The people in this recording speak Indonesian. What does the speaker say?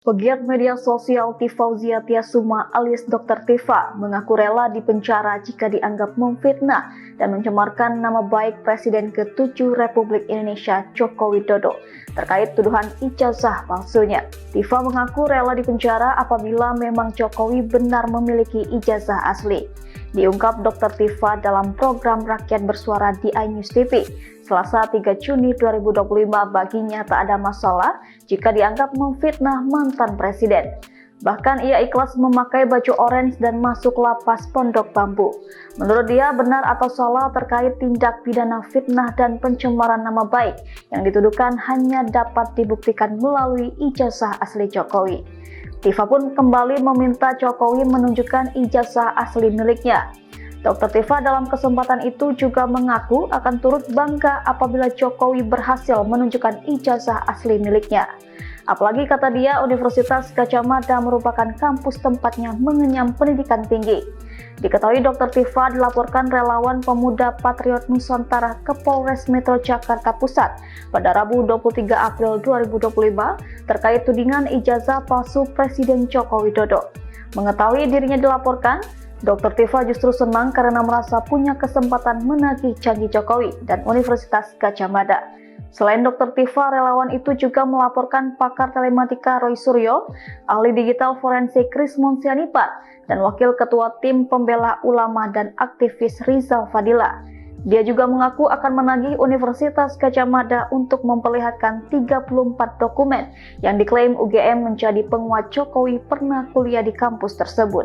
Pegiat media sosial Tifauzia Tiasuma alias Dr. Tifa mengaku rela dipenjara jika dianggap memfitnah dan mencemarkan nama baik Presiden ke-7 Republik Indonesia Joko Widodo terkait tuduhan ijazah palsunya. Tifa mengaku rela dipenjara apabila memang Jokowi benar memiliki ijazah asli. Diungkap Dr. Tifa dalam program Rakyat Bersuara di iNews TV. Selasa 3 Juni 2025 baginya tak ada masalah jika dianggap memfitnah mantan presiden. Bahkan ia ikhlas memakai baju orange dan masuk lapas Pondok Bambu. Menurut dia benar atau salah terkait tindak pidana fitnah dan pencemaran nama baik yang dituduhkan hanya dapat dibuktikan melalui ijazah asli Jokowi. Tifa pun kembali meminta Jokowi menunjukkan ijazah asli miliknya. Dr. Tifa dalam kesempatan itu juga mengaku akan turut bangga apabila Jokowi berhasil menunjukkan ijazah asli miliknya. Apalagi kata dia, Universitas Gadjah Mada merupakan kampus tempatnya mengenyam pendidikan tinggi. Diketahui Dr. Tifa dilaporkan relawan pemuda Patriot Nusantara ke Polres Metro Jakarta Pusat pada Rabu 23 April 2025 terkait tudingan ijazah palsu Presiden Joko Widodo. Mengetahui dirinya dilaporkan, Dr. Tifa justru senang karena merasa punya kesempatan menagih janji Jokowi dan Universitas Gadjah Mada. Selain Dr. Tifa, relawan itu juga melaporkan pakar telematika Roy Suryo, ahli digital forensik Krismon Sianipat, dan wakil ketua tim pembela ulama dan aktivis Rizal Fadila. Dia juga mengaku akan menagih Universitas Gadjah Mada untuk memperlihatkan 34 dokumen yang diklaim UGM menjadi penguat Jokowi pernah kuliah di kampus tersebut.